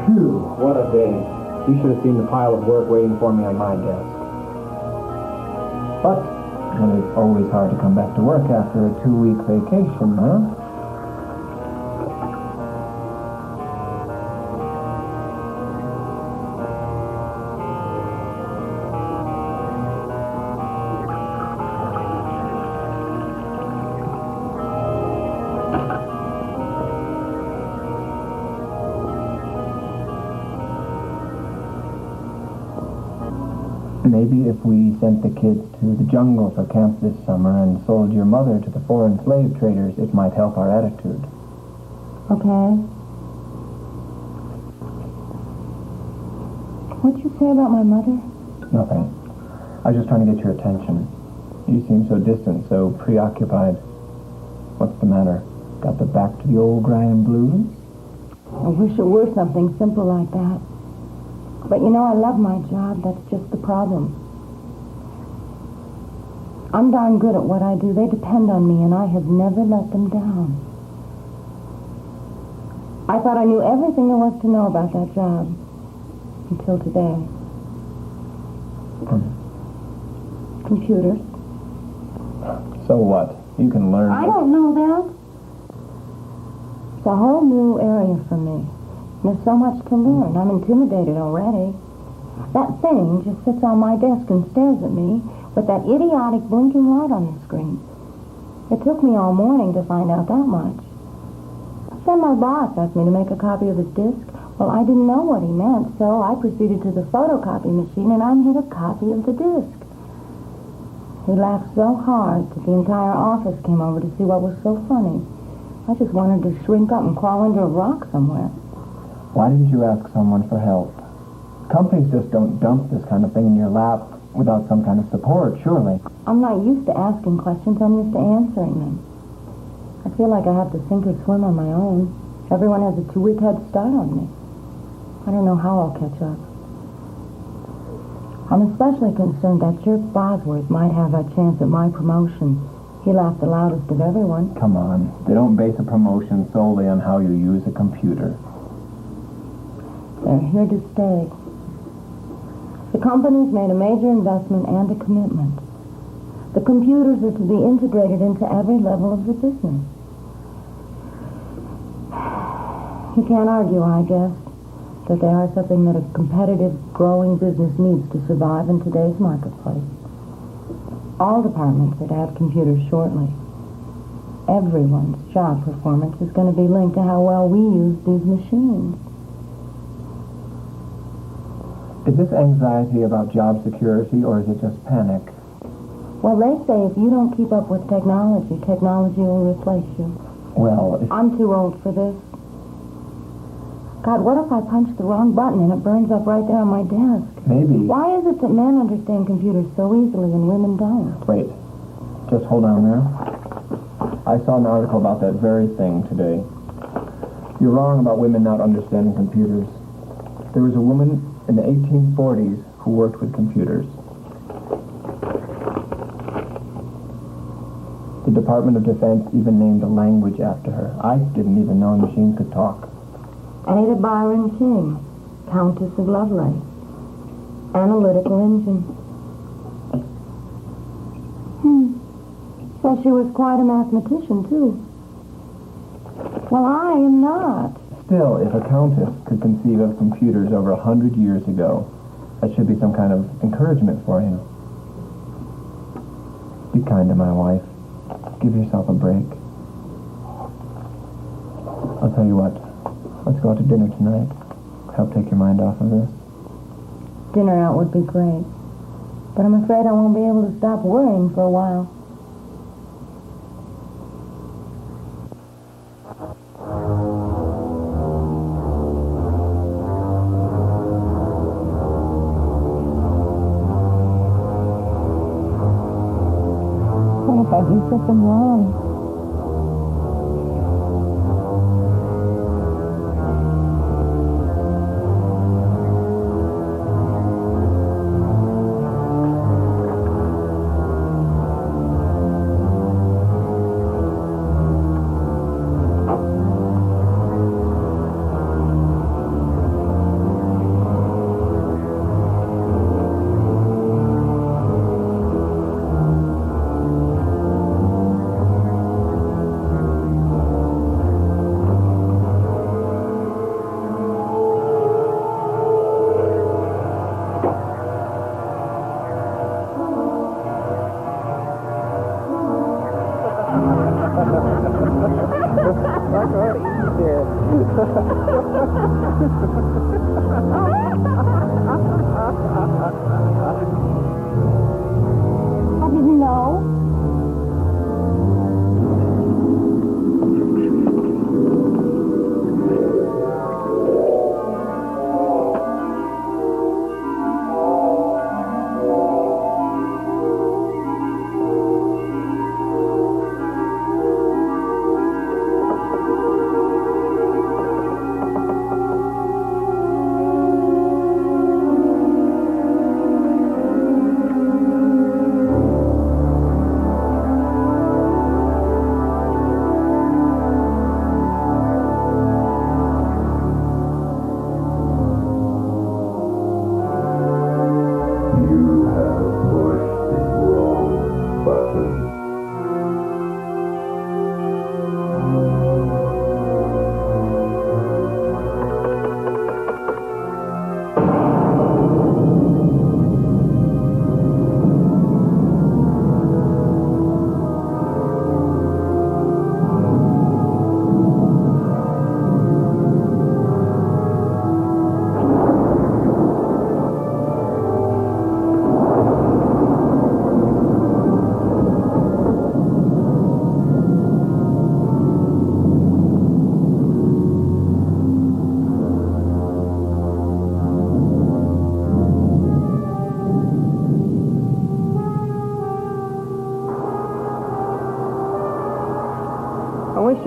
Phew, what a day. You should have seen the pile of work waiting for me on my desk. But it's always hard to come back to work after a 2-week vacation, huh? Maybe if we sent the kids to the jungle for camp this summer and sold your mother to the foreign slave traders, it might help our attitude. Okay. What'd you say about my mother? Nothing. I was just trying to get your attention. You seem so distant, so preoccupied. What's the matter? Got the back to the old grime blues? I wish it were something simple like that. But you know, I love my job. That's just the problem. I'm darn good at what I do. They depend on me, and I have never let them down. I thought I knew everything there was to know about that job. Until today. Computers. So what? You can learn. I don't know that. It's a whole new area for me. There's so much to learn. I'm intimidated already. That thing just sits on my desk and stares at me with that idiotic blinking light on the screen. It took me all morning to find out that much. Then my boss asked me to make a copy of his disk. Well, I didn't know what he meant, so I proceeded to the photocopy machine and I made a copy of the disk. He laughed so hard that the entire office came over to see what was so funny. I just wanted to shrink up and crawl under a rock somewhere. Why didn't you ask someone for help? Companies just don't dump this kind of thing in your lap without some kind of support, surely. I'm not used to asking questions. I'm used to answering them. I feel like I have to sink or swim on my own. Everyone has a 2-week head start on me. I don't know how I'll catch up. I'm especially concerned that jerk Bosworth might have a chance at my promotion. He laughed the loudest of everyone. Come on. They don't base a promotion solely on how you use a computer. They're here to stay. The company's made a major investment and a commitment. The computers are to be integrated into every level of the business. You can't argue, I guess, that they are something that a competitive, growing business needs to survive in today's marketplace. All departments are to have computers shortly. Everyone's job performance is going to be linked to how well we use these machines. Is this anxiety about job security, or is it just panic? Well, they say if you don't keep up with technology, technology will replace you. Well, I'm too old for this. God, what if I punch the wrong button and it burns up right there on my desk? Maybe. Why is it that men understand computers so easily and women don't? Wait. Just hold on there. I saw an article about that very thing today. You're wrong about women not understanding computers. There was a woman in the 1840s who worked with computers. The Department of Defense even named a language after her. I didn't even know a machine could talk. Ada Byron King, Countess of Lovelace. Analytical engine. So she was quite a mathematician, too. Well, I am not. Still, if a countess could conceive of computers over 100 years ago, that should be some kind of encouragement for you. Be kind to my wife. Give yourself a break. I'll tell you what. Let's go out to dinner tonight. Help take your mind off of this. Dinner out would be great. But I'm afraid I won't be able to stop worrying for a while. What if I do something wrong?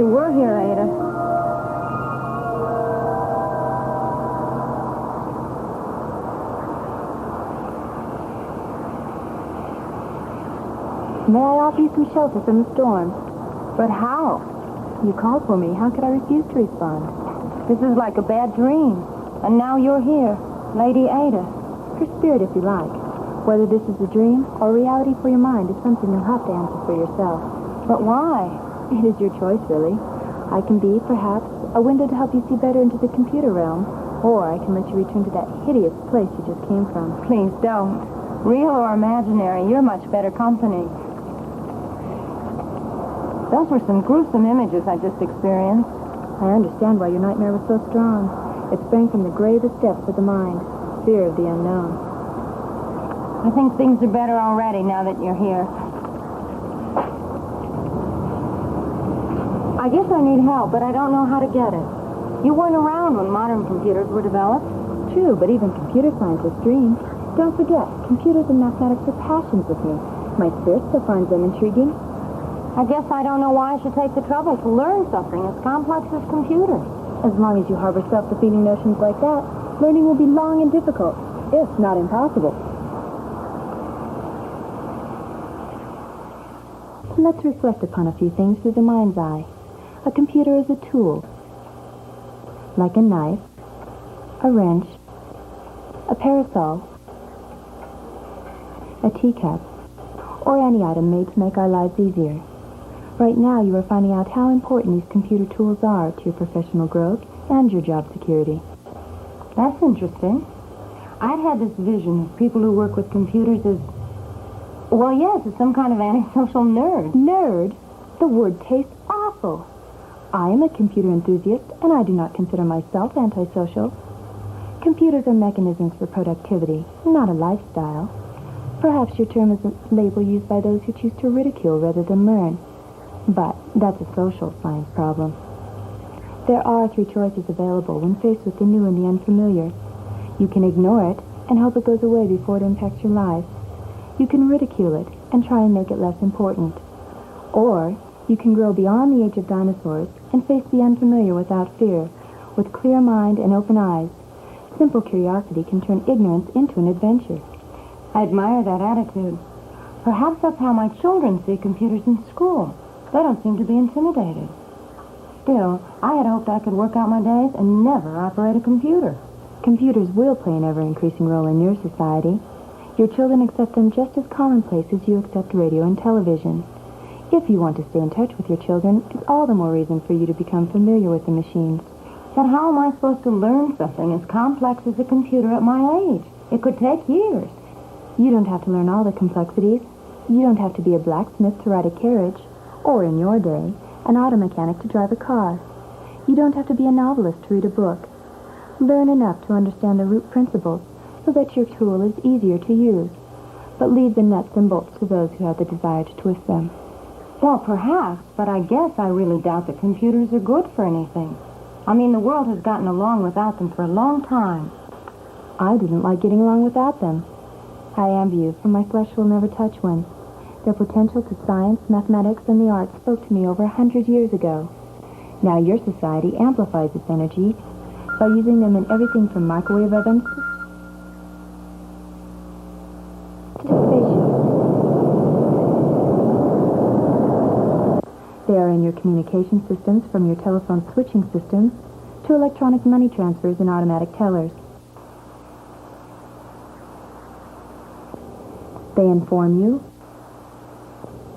you were here, Ada. May I offer you some shelter from the storm? But how? You called for me. How could I refuse to respond? This is like a bad dream. And now you're here, Lady Ada. For spirit, if you like. Whether this is a dream or reality for your mind is something you'll have to answer for yourself. But why? It is your choice, really. I can be, perhaps, a window to help you see better into the computer realm, or I can let you return to that hideous place you just came from. Please don't. Real or imaginary, you're much better company. Those were some gruesome images I just experienced. I understand why your nightmare was so strong. It sprang from the gravest depths of the mind, fear of the unknown. I think things are better already now that you're here. I guess I need help, but I don't know how to get it. You weren't around when modern computers were developed. True, but even computer scientists dream. Don't forget, computers and mathematics are passions with me. My spirit still finds them intriguing. I guess I don't know why I should take the trouble to learn something as complex as computers. As long as you harbor self-defeating notions like that, learning will be long and difficult, if not impossible. Let's reflect upon a few things through the mind's eye. A computer is a tool, like a knife, a wrench, a parasol, a teacup, or any item made to make our lives easier. Right now, you are finding out how important these computer tools are to your professional growth and your job security. That's interesting. I'd had this vision of people who work with computers as, well, yes, as some kind of antisocial nerd. Nerd? The word tastes awful. I am a computer enthusiast, and I do not consider myself antisocial. Computers are mechanisms for productivity, not a lifestyle. Perhaps your term is a label used by those who choose to ridicule rather than learn. But that's a social science problem. There are three choices available when faced with the new and the unfamiliar. You can ignore it and hope it goes away before it impacts your life. You can ridicule it and try and make it less important. Or you can grow beyond the age of dinosaurs and face the unfamiliar without fear, with clear mind and open eyes. Simple curiosity can turn ignorance into an adventure. I admire that attitude. Perhaps that's how my children see computers in school. They don't seem to be intimidated. Still, I had hoped I could work out my days and never operate a computer. Computers will play an ever-increasing role in your society. Your children accept them just as commonplace as you accept radio and television. If you want to stay in touch with your children, it's all the more reason for you to become familiar with the machines. But how am I supposed to learn something as complex as a computer at my age? It could take years. You don't have to learn all the complexities. You don't have to be a blacksmith to ride a carriage, or in your day, an auto mechanic to drive a car. You don't have to be a novelist to read a book. Learn enough to understand the root principles so that your tool is easier to use, but leave the nuts and bolts to those who have the desire to twist them. Well, perhaps, but I guess I really doubt that computers are good for anything. I mean, the world has gotten along without them for a long time. I didn't like getting along without them. I envy you, for my flesh will never touch one. Their potential to science, mathematics, and the arts spoke to me over 100 years ago. Now your society amplifies this energy by using them in everything from microwave ovens to spaceships. They are in your communication systems, from your telephone switching systems to electronic money transfers and automatic tellers. They inform you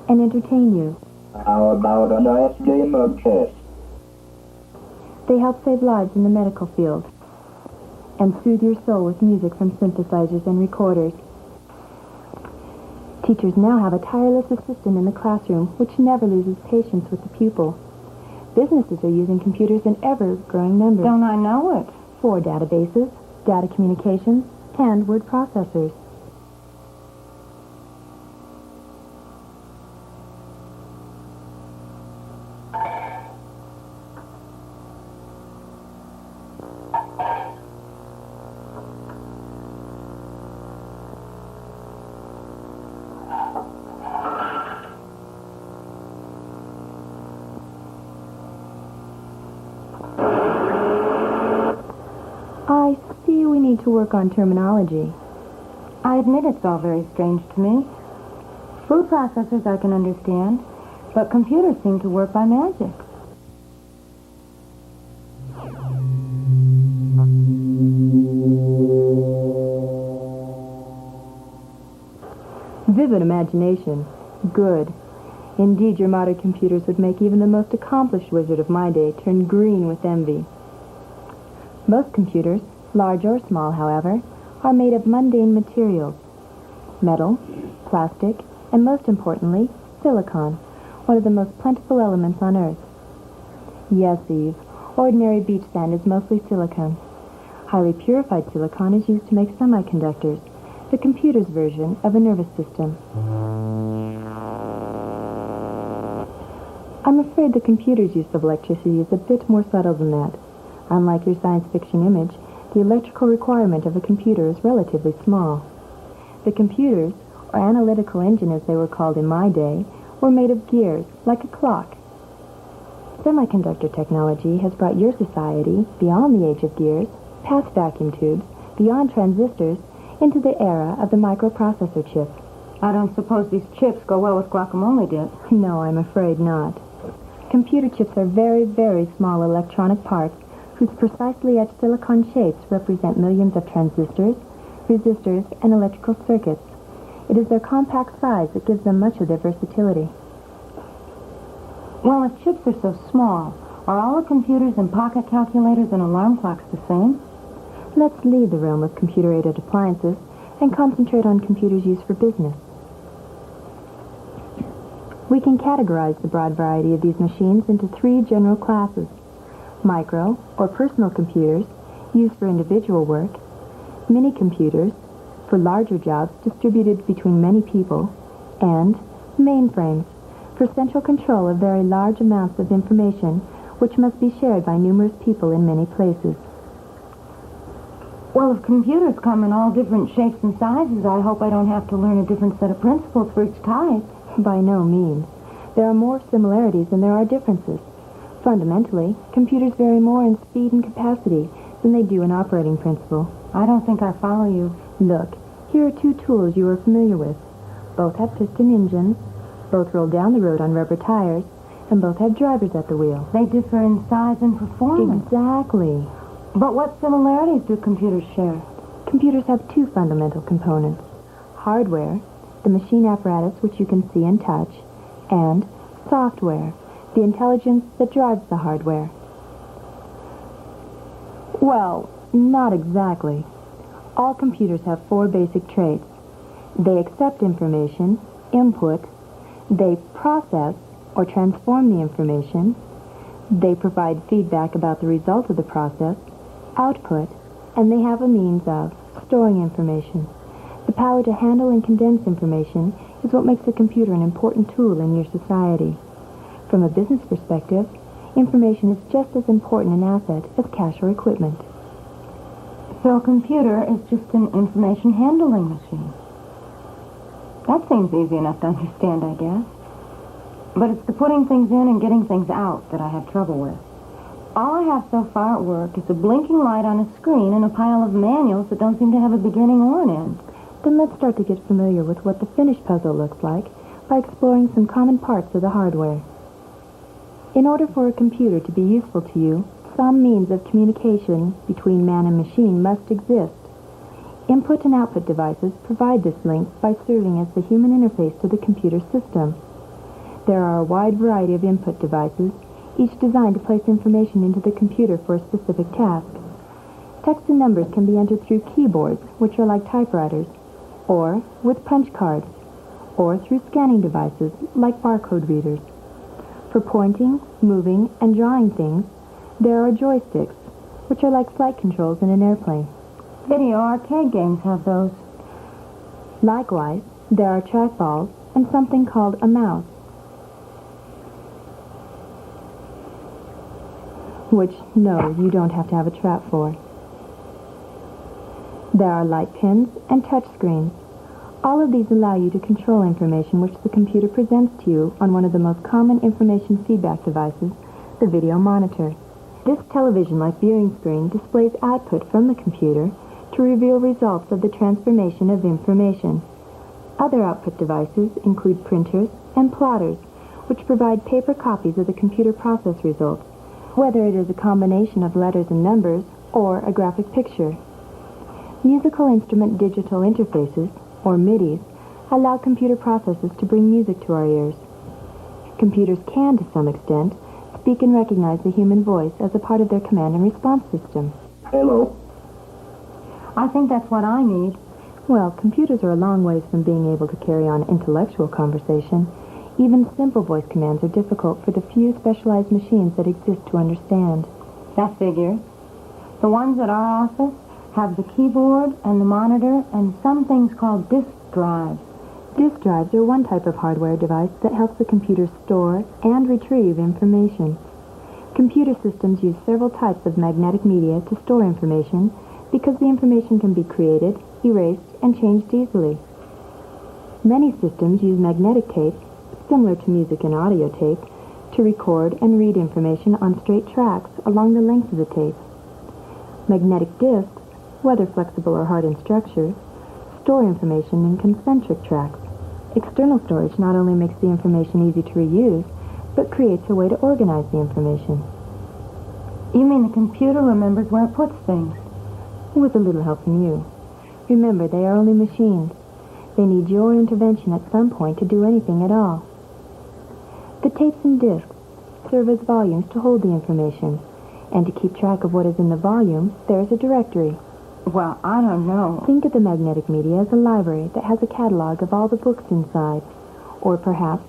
and entertain you. How about an SD mug test? They help save lives in the medical field and soothe your soul with music from synthesizers and recorders. Teachers now have a tireless assistant in the classroom which never loses patience with the pupil. Businesses are using computers in ever-growing numbers. Don't I know it? For databases, data communications, and word processors. need to work on terminology. I admit it's all very strange to me. Food processors I can understand, but computers seem to work by magic. Vivid imagination. Good. Indeed, your modern computers would make even the most accomplished wizard of my day turn green with envy. Most computers, large or small, however, are made of mundane materials. Metal, plastic, and most importantly, silicon, one of the most plentiful elements on Earth. Yes, Eve, ordinary beach sand is mostly silicon. Highly purified silicon is used to make semiconductors, the computer's version of a nervous system. I'm afraid the computer's use of electricity is a bit more subtle than that. Unlike your science fiction image, the electrical requirement of a computer is relatively small. The computers, or analytical engine as they were called in my day, were made of gears, like a clock. Semiconductor technology has brought your society beyond the age of gears, past vacuum tubes, beyond transistors, into the era of the microprocessor chip. I don't suppose these chips go well with guacamole dip. No, I'm afraid not. Computer chips are very, very small electronic parts whose precisely etched silicon shapes represent millions of transistors, resistors, and electrical circuits. It is their compact size that gives them much of their versatility. Well, if chips are so small, are all the computers and pocket calculators and alarm clocks the same? Let's leave the realm of computer-aided appliances and concentrate on computers used for business. We can categorize the broad variety of these machines into three general classes: micro, or personal computers, used for individual work; mini-computers, for larger jobs distributed between many people; and mainframes, for central control of very large amounts of information which must be shared by numerous people in many places. Well, if computers come in all different shapes and sizes, I hope I don't have to learn a different set of principles for each type. By no means. There are more similarities than there are differences. Fundamentally, computers vary more in speed and capacity than they do in operating principle. I don't think I follow you. Look, here are two tools you are familiar with. Both have piston engines, both roll down the road on rubber tires, and both have drivers at the wheel. They differ in size and performance. Exactly. But what similarities do computers share? Computers have two fundamental components: hardware, the machine apparatus which you can see and touch, and software, the intelligence that drives the hardware. Well, not exactly. All computers have four basic traits. They accept information, input; they process or transform the information; they provide feedback about the result of the process, output; and they have a means of storing information. The power to handle and condense information is what makes a computer an important tool in your society. From a business perspective, information is just as important an asset as cash or equipment. So a computer is just an information handling machine. That seems easy enough to understand, I guess. But it's the putting things in and getting things out that I have trouble with. All I have so far at work is a blinking light on a screen and a pile of manuals that don't seem to have a beginning or an end. Then let's start to get familiar with what the finished puzzle looks like by exploring some common parts of the hardware. In order for a computer to be useful to you, some means of communication between man and machine must exist. Input and output devices provide this link by serving as the human interface to the computer system. There are a wide variety of input devices, each designed to place information into the computer for a specific task. Text and numbers can be entered through keyboards, which are like typewriters, or with punch cards, or through scanning devices like barcode readers. For pointing, moving, and drawing things, there are joysticks, which are like flight controls in an airplane. Video arcade games have those. Likewise, there are trackballs and something called a mouse, which, no, you don't have to have a trap for. There are light pins and touch screens. All of these allow you to control information which the computer presents to you on one of the most common information feedback devices, the video monitor. This television-like viewing screen displays output from the computer to reveal results of the transformation of information. Other output devices include printers and plotters, which provide paper copies of the computer process results, whether it is a combination of letters and numbers or a graphic picture. Musical instrument digital interfaces, or MIDIs, allow computer processes to bring music to our ears. Computers can, to some extent, speak and recognize the human voice as a part of their command and response system. Hello. I think that's what I need. Well, computers are a long ways from being able to carry on intellectual conversation. Even simple voice commands are difficult for the few specialized machines that exist to understand. That figures. The ones at our office have the keyboard and the monitor and some things called disk drives. Disk drives are one type of hardware device that helps the computer store and retrieve information. Computer systems use several types of magnetic media to store information because the information can be created, erased, and changed easily. Many systems use magnetic tape, similar to music and audio tape, to record and read information on straight tracks along the length of the tape. Magnetic disks, whether flexible or hard in structure, store information in concentric tracks. External storage not only makes the information easy to reuse, but creates a way to organize the information. You mean the computer remembers where it puts things? With a little help from you. Remember, they are only machines. They need your intervention at some point to do anything at all. The tapes and disks serve as volumes to hold the information, and to keep track of what is in the volume, there is a directory. Well, I don't know. Think of the magnetic media as a library that has a catalog of all the books inside, or perhaps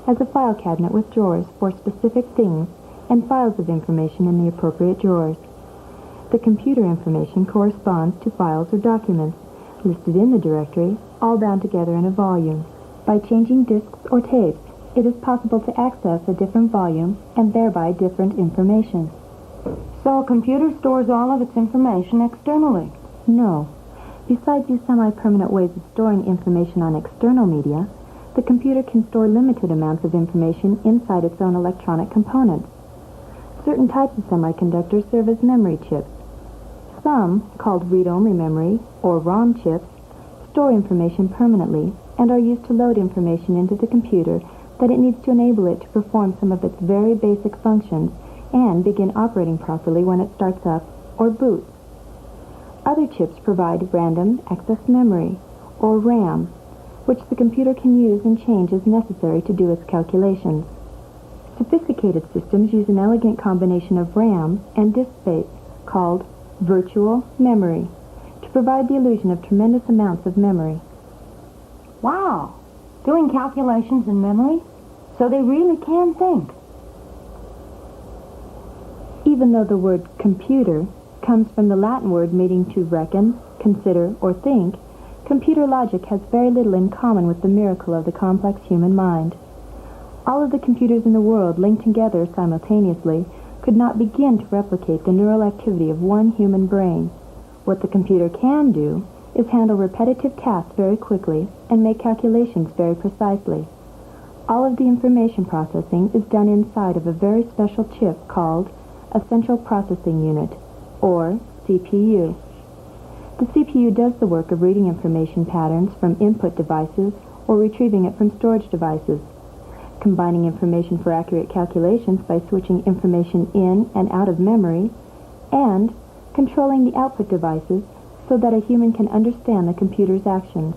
as a file cabinet with drawers for specific things and files of information in the appropriate drawers. The computer information corresponds to files or documents listed in the directory, all bound together in a volume. By changing disks or tapes, it is possible to access a different volume and thereby different information. So a computer stores all of its information externally? No. Besides these semi-permanent ways of storing information on external media, the computer can store limited amounts of information inside its own electronic components. Certain types of semiconductors serve as memory chips. Some, called read-only memory, or ROM chips, store information permanently and are used to load information into the computer that it needs to enable it to perform some of its very basic functions and begin operating properly when it starts up or boots. Other chips provide random access memory, or RAM, which the computer can use and change as necessary to do its calculations. Sophisticated systems use an elegant combination of RAM and disk space, called virtual memory, to provide the illusion of tremendous amounts of memory. Wow! Doing calculations in memory? So they really can think. Even though the word computer comes from the Latin word meaning to reckon, consider, or think, computer logic has very little in common with the miracle of the complex human mind. All of the computers in the world linked together simultaneously could not begin to replicate the neural activity of one human brain. What the computer can do is handle repetitive tasks very quickly and make calculations very precisely. All of the information processing is done inside of a very special chip called a central processing unit, or CPU. The CPU does the work of reading information patterns from input devices or retrieving it from storage devices, combining information for accurate calculations by switching information in and out of memory, and controlling the output devices so that a human can understand the computer's actions.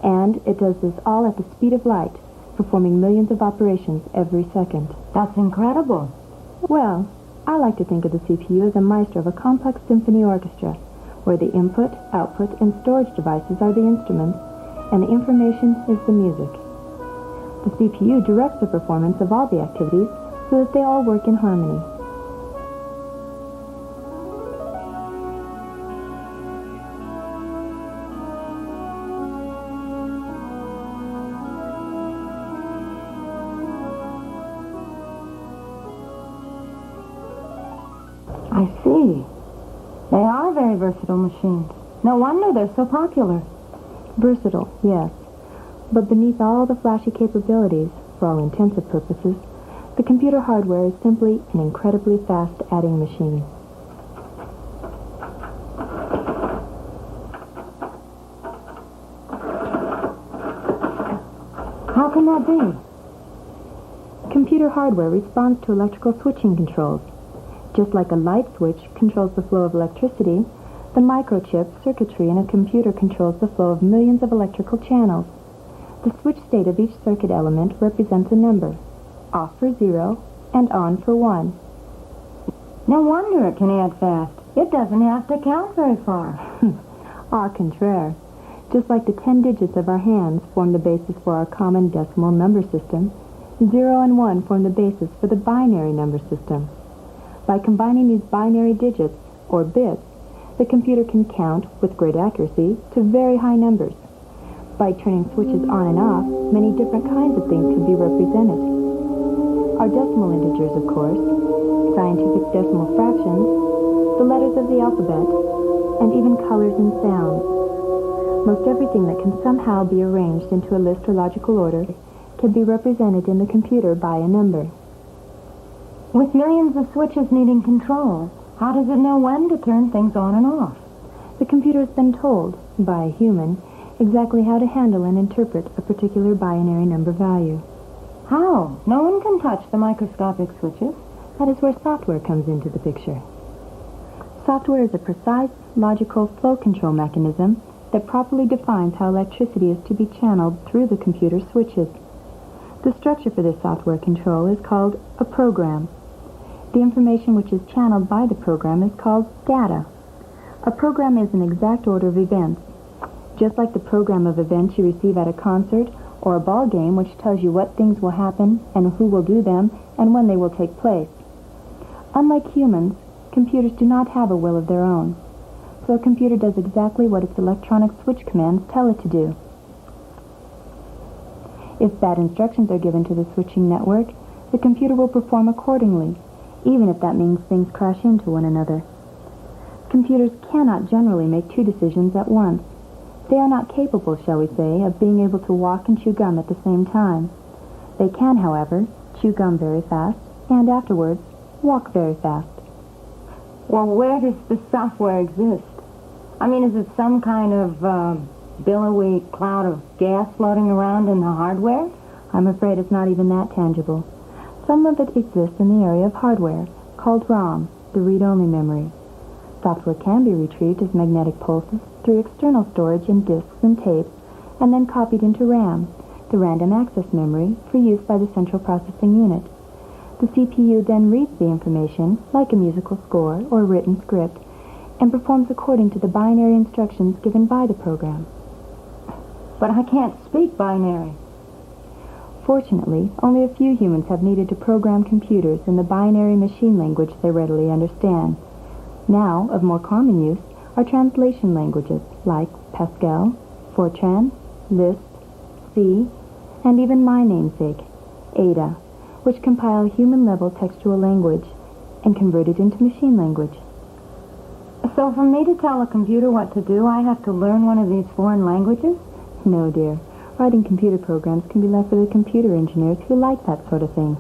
And it does this all at the speed of light, performing millions of operations every second. That's incredible. Well, I like to think of the CPU as a maestro of a complex symphony orchestra, where the input, output, and storage devices are the instruments, and the information is the music. The CPU directs the performance of all the activities so that they all work in harmony. I see. They are very versatile machines. No wonder they're so popular. Versatile, yes. But beneath all the flashy capabilities, for all intensive purposes, the computer hardware is simply an incredibly fast adding machine. How can that be? Computer hardware responds to electrical switching controls. Just like a light switch controls the flow of electricity, the microchip circuitry in a computer controls the flow of millions of electrical channels. The switch state of each circuit element represents a number, off for 0 and on for 1. No wonder it can add fast. It doesn't have to count very far. Au contraire. Just like the 10 digits of our hands form the basis for our common decimal number system, 0 and 1 form the basis for the binary number system. By combining these binary digits, or bits, the computer can count, with great accuracy, to very high numbers. By turning switches on and off, many different kinds of things can be represented. Our decimal integers, of course, scientific decimal fractions, the letters of the alphabet, and even colors and sounds. Most everything that can somehow be arranged into a list or logical order can be represented in the computer by a number. With millions of switches needing control, how does it know when to turn things on and off? The computer has been told, by a human, exactly how to handle and interpret a particular binary number value. How? No one can touch the microscopic switches. That is where software comes into the picture. Software is a precise, logical flow control mechanism that properly defines how electricity is to be channeled through the computer switches. The structure for this software control is called a program. The information which is channeled by the program is called data. A program is an exact order of events. Just like the program of events you receive at a concert or a ball game which tells you what things will happen and who will do them and when they will take place. Unlike humans, computers do not have a will of their own. So a computer does exactly what its electronic switch commands tell it to do. If bad instructions are given to the switching network, the computer will perform accordingly, even if that means things crash into one another. Computers cannot generally make two decisions at once. They are not capable, shall we say, of being able to walk and chew gum at the same time. They can, however, chew gum very fast, and afterwards, walk very fast. Well, where does the software exist? I mean, is it some kind of billowy cloud of gas floating around in the hardware? I'm afraid it's not even that tangible. Some of it exists in the area of hardware, called ROM, the read-only memory. Software can be retrieved as magnetic pulses through external storage in disks and tapes, and then copied into RAM, the random access memory, for use by the central processing unit. The CPU then reads the information, like a musical score or written script, and performs according to the binary instructions given by the program. But I can't speak binary. Fortunately, only a few humans have needed to program computers in the binary machine language they readily understand. Now, of more common use, are translation languages like Pascal, Fortran, Lisp, C, and even my namesake, Ada, which compile human-level textual language and convert it into machine language. So for me to tell a computer what to do, I have to learn one of these foreign languages? No, dear. Writing computer programs can be left for the computer engineers who like that sort of thing.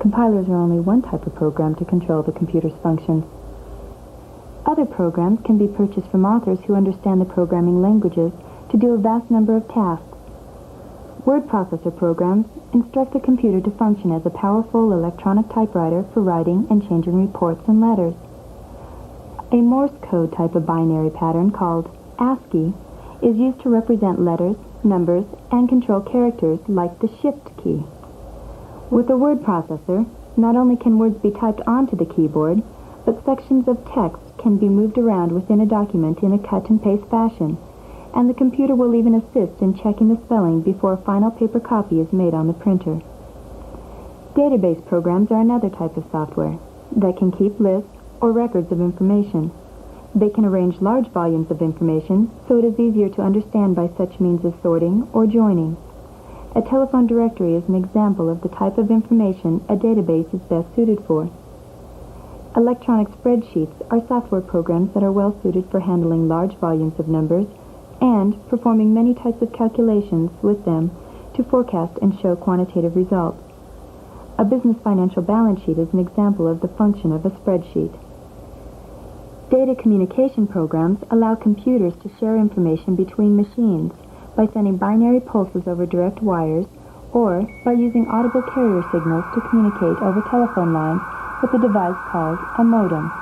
Compilers are only one type of program to control the computer's functions. Other programs can be purchased from authors who understand the programming languages to do a vast number of tasks. Word processor programs instruct the computer to function as a powerful electronic typewriter for writing and changing reports and letters. A Morse code type of binary pattern called ASCII is used to represent letters, numbers, and control characters like the Shift key. With a word processor, not only can words be typed onto the keyboard, but sections of text can be moved around within a document in a cut-and-paste fashion, and the computer will even assist in checking the spelling before a final paper copy is made on the printer. Database programs are another type of software that can keep lists or records of information. They can arrange large volumes of information so it is easier to understand by such means as sorting or joining. A telephone directory is an example of the type of information a database is best suited for. Electronic spreadsheets are software programs that are well suited for handling large volumes of numbers and performing many types of calculations with them to forecast and show quantitative results. A business financial balance sheet is an example of the function of a spreadsheet. Data communication programs allow computers to share information between machines by sending binary pulses over direct wires or by using audible carrier signals to communicate over telephone lines with a device called a modem.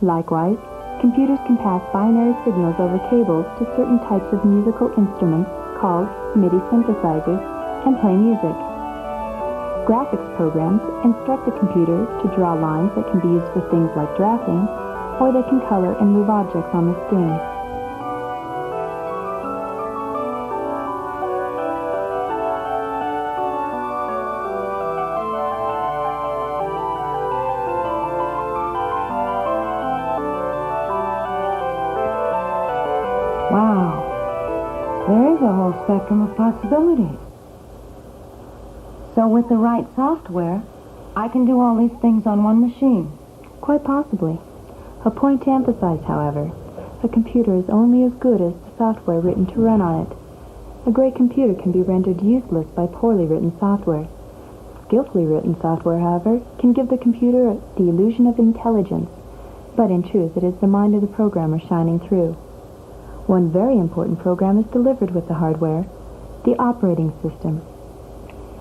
Likewise, computers can pass binary signals over cables to certain types of musical instruments called MIDI synthesizers and play music. Graphics programs instruct the computer to draw lines that can be used for things like drafting, or they can color and move objects on the screen. Wow. There is a whole spectrum of possibilities. So with the right software, I can do all these things on one machine. Quite possibly. A point to emphasize, however, a computer is only as good as the software written to run on it. A great computer can be rendered useless by poorly written software. Skillfully written software, however, can give the computer the illusion of intelligence, but in truth it is the mind of the programmer shining through. One very important program is delivered with the hardware, the operating system.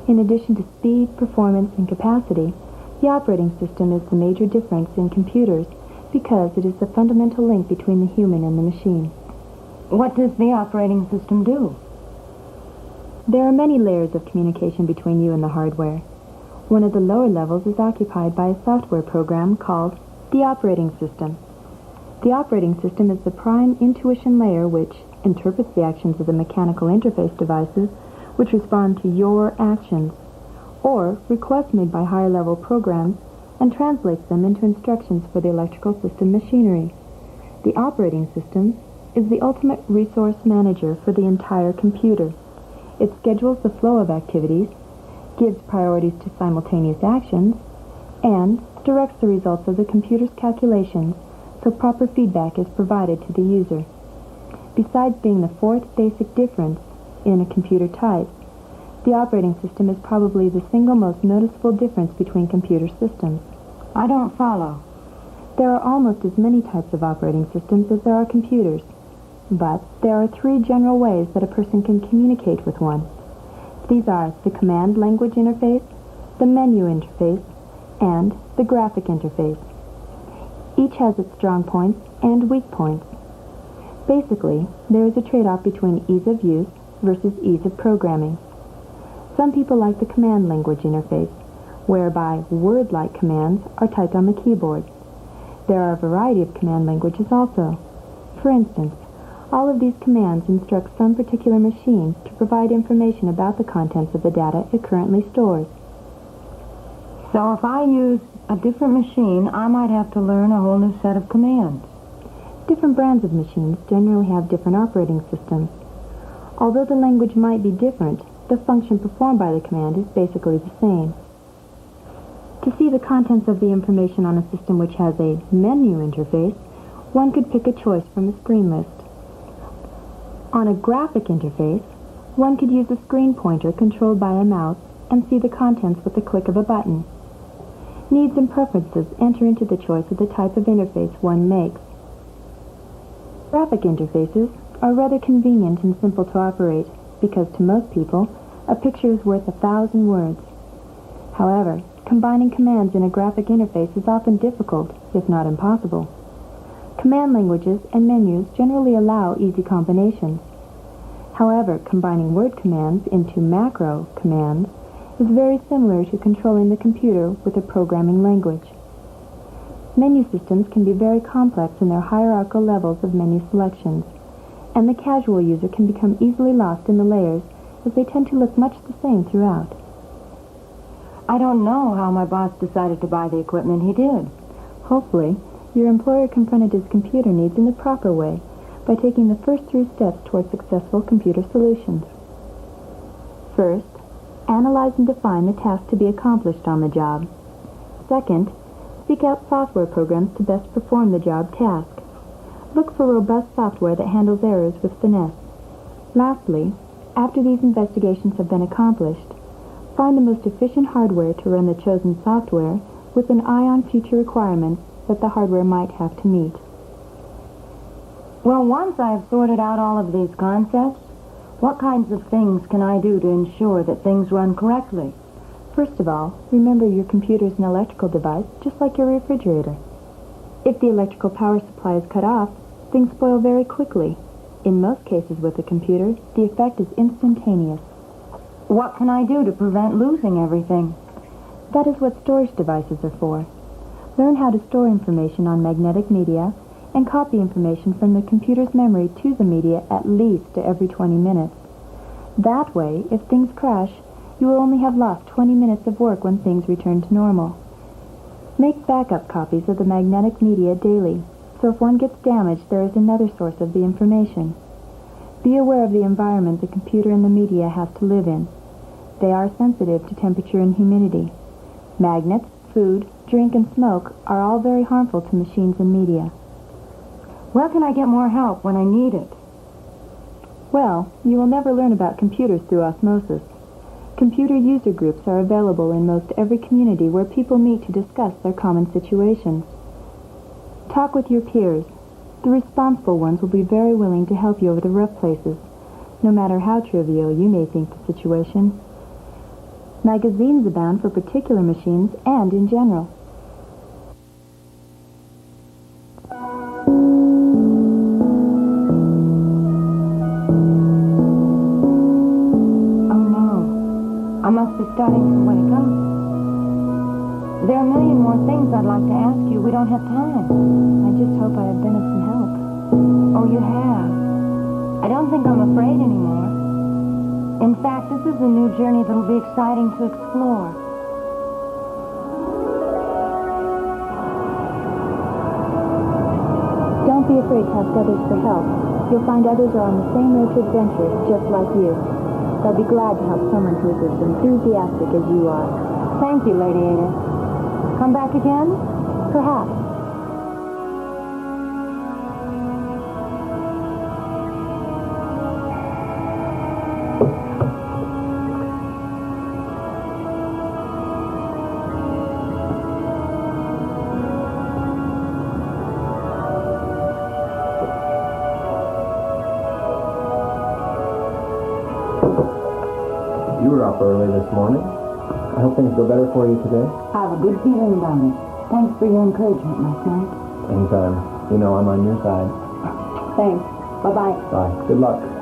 In addition to speed, performance, and capacity, the operating system is the major difference in computers because it is the fundamental link between the human and the machine. What does the operating system do? There are many layers of communication between you and the hardware. One of the lower levels is occupied by a software program called the operating system. The operating system is the prime intuition layer which interprets the actions of the mechanical interface devices which respond to your actions, or requests made by higher-level programs and translates them into instructions for the electrical system machinery. The operating system is the ultimate resource manager for the entire computer. It schedules the flow of activities, gives priorities to simultaneous actions, and directs the results of the computer's calculations so proper feedback is provided to the user. Besides being the fourth basic difference in a computer type, the operating system is probably the single most noticeable difference between computer systems. I don't follow. There are almost as many types of operating systems as there are computers, but there are three general ways that a person can communicate with one. These are the command language interface, the menu interface, and the graphic interface. Each has its strong points and weak points. Basically, there is a trade-off between ease of use versus ease of programming. Some people like the command language interface, whereby word-like commands are typed on the keyboard. There are a variety of command languages also. For instance, all of these commands instruct some particular machine to provide information about the contents of the data it currently stores. So if I use a different machine, I might have to learn a whole new set of commands. Different brands of machines generally have different operating systems. Although the language might be different, the function performed by the command is basically the same. To see the contents of the information on a system which has a menu interface, one could pick a choice from a screen list. On a graphic interface, one could use a screen pointer controlled by a mouse and see the contents with the click of a button. Needs and preferences enter into the choice of the type of interface one makes. Graphic interfaces are rather convenient and simple to operate because to most people, a picture is worth 1,000 words. However, combining commands in a graphic interface is often difficult, if not impossible. Command languages and menus generally allow easy combinations. However, combining word commands into macro commands is very similar to controlling the computer with a programming language. Menu systems can be very complex in their hierarchical levels of menu selections, and the casual user can become easily lost in the layers as they tend to look much the same throughout. I don't know how my boss decided to buy the equipment he did. Hopefully, your employer confronted his computer needs in the proper way by taking the first 3 steps toward successful computer solutions. First, analyze and define the task to be accomplished on the job. Second, seek out software programs to best perform the job task. Look for robust software that handles errors with finesse. Lastly, after these investigations have been accomplished, find the most efficient hardware to run the chosen software with an eye on future requirements that the hardware might have to meet. Well, once I have sorted out all of these concepts, What kinds of things can I do to ensure that things run correctly? First of all, remember your computer is an electrical device, just like your refrigerator. If the electrical power supply is cut off, things spoil very quickly. In most cases with a computer, the effect is instantaneous. What can I do to prevent losing everything? That is what storage devices are for. Learn how to store information on magnetic media and copy information from the computer's memory to the media at least every 20 minutes. That way, if things crash, you will only have lost 20 minutes of work when things return to normal. Make backup copies of the magnetic media daily, so if one gets damaged, there is another source of the information. Be aware of the environment the computer and the media have to live in. They are sensitive to temperature and humidity. Magnets, food, drink, and smoke are all very harmful to machines and media. Where can I get more help when I need it? Well, you will never learn about computers through osmosis. Computer user groups are available in most every community where people meet to discuss their common situations. Talk with your peers. The responsible ones will be very willing to help you over the rough places, no matter how trivial you may think the situation. Magazines abound for particular machines and in general. I must be starting to wake up. There are a million more things I'd like to ask you. We don't have time. I just hope I have been of some help. Oh, you have. I don't think I'm afraid anymore. In fact, this is a new journey that'll be exciting to explore. Don't be afraid to ask others for help. You'll find others are on the same road to adventure, just like you. They'll be glad to help someone who's as enthusiastic as you are. Thank you, Lady Ada. Come back again? Perhaps. You were up early this morning. I hope things go better for you today. I have a good feeling about it. Thanks for your encouragement last night. Anytime. You know I'm on your side. Thanks. Bye-bye. Bye. Good luck.